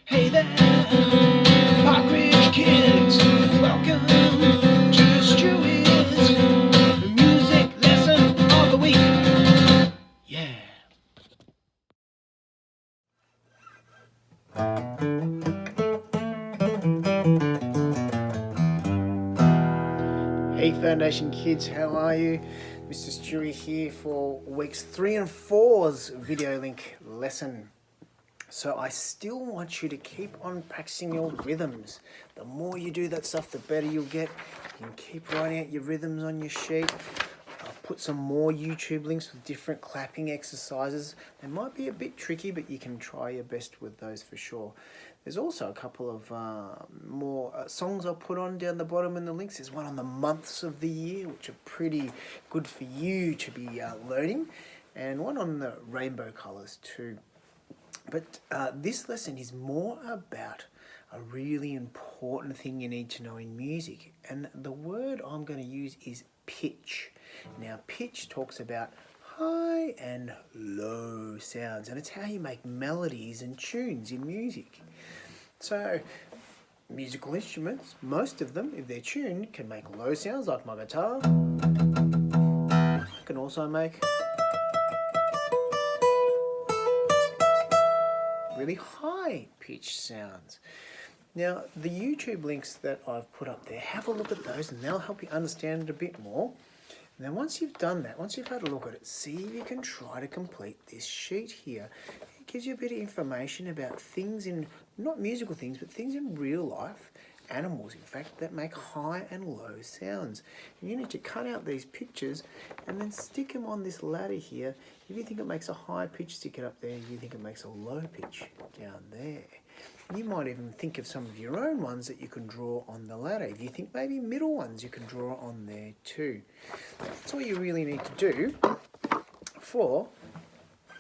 Hey there, Parkridge kids, welcome to Stewy'S, the music lesson of the week. Yeah. Hey Foundation kids, how are you? Mr. Stewy here for weeks 3 and 4's video link lesson. So I still want you to keep on practicing your rhythms. The more you do that stuff, the better you'll get. You can keep writing out your rhythms on your sheet. I'll put some more YouTube links with different clapping exercises. They might be a bit tricky, but you can try your best with those for sure. There's also a couple of more songs I'll put on down the bottom in the links. There's one on the months of the year, which are pretty good for you to be learning, and one on the rainbow colours too. But this lesson is more about a really important thing you need to know in music. And the word I'm going to use is pitch. Now, pitch talks about high and low sounds. And it's how you make melodies and tunes in music. So, musical instruments, most of them, if they're tuned, can make low sounds like my guitar. I can also make really high pitched sounds. Now, the YouTube links that I've put up there, have a look at those and they'll help you understand it a bit more. And then once you've done that, once you've had a look at it, see if you can try to complete this sheet here. It gives you a bit of information about things in, not musical things, but things in real life, animals in fact, that make high and low sounds. And you need to cut out these pictures and then stick them on this ladder here. If you think it makes a high pitch, stick it up there. If you think it makes a low pitch, down there. You might even think of some of your own ones that you can draw on the ladder. If you think maybe middle ones, you can draw on there too. That's all you really need to do for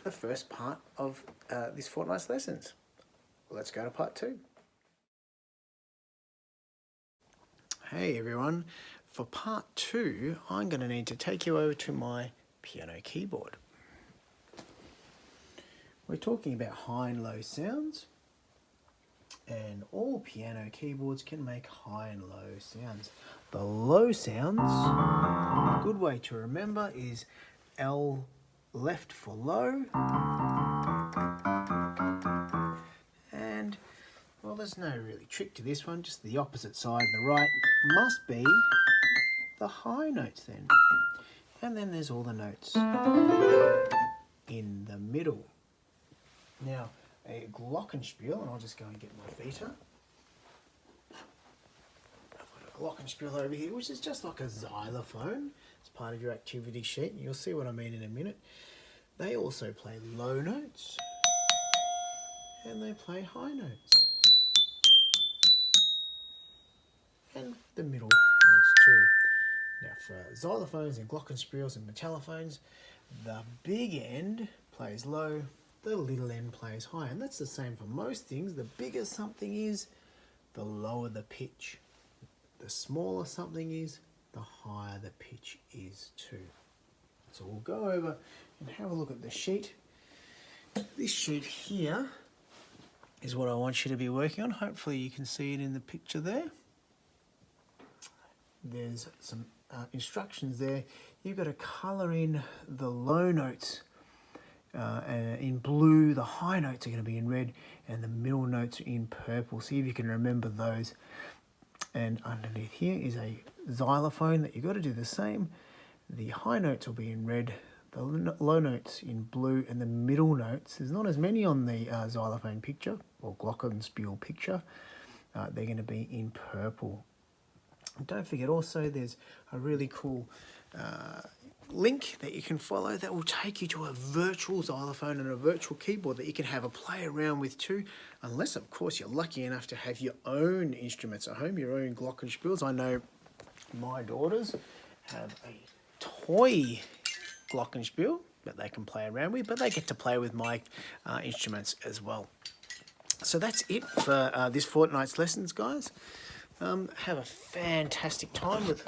the first part of this fortnight's lessons. Let's go to part 2. Hey everyone, for part 2, I'm going to need to take you over to my piano keyboard. We're talking about high and low sounds, and all piano keyboards can make high and low sounds. The low sounds, a good way to remember is L left for low, and well, there's no really trick to this one, just the opposite side, the right, must be the high notes then. And then there's all the notes in the middle. Now, a glockenspiel, and I'll just go and get my Vita. I've got a glockenspiel over here, which is just like a xylophone. It's part of your activity sheet, and you'll see what I mean in a minute. They also play low notes, and they play high notes. And the middle notes too. Now for xylophones and glockenspiels and metallophones, the big end plays low, the little end plays high, and that's the same for most things. The bigger something is, the lower the pitch. The smaller something is, the higher the pitch is too. So we'll go over and have a look at the sheet. This sheet here is what I want you to be working on. Hopefully you can see it in the picture there. There's some instructions there. You've got to colour in the low notes in blue, the high notes are going to be in red, and the middle notes are in purple. See if you can remember those. And underneath here is a xylophone that you've got to do the same. The high notes will be in red, the low notes in blue, and the middle notes, there's not as many on the xylophone picture, or glockenspiel picture, they're going to be in purple. Don't forget also there's a really cool link that you can follow that will take you to a virtual xylophone and a virtual keyboard that you can have a play around with too, unless of course you're lucky enough to have your own instruments at home, your own glockenspiels. I know my daughters have a toy glockenspiel that they can play around with, but they get to play with my instruments as well. So that's it for this fortnight's lessons, guys. Have a fantastic time with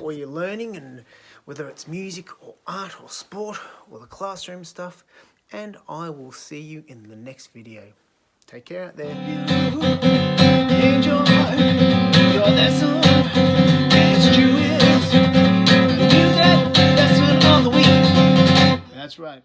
all your learning, and whether it's music or art or sport or the classroom stuff, and I will see you in the next video. Take care out there. Enjoy your lesson. It's Stewy'S. Use that lesson on the week. That's right.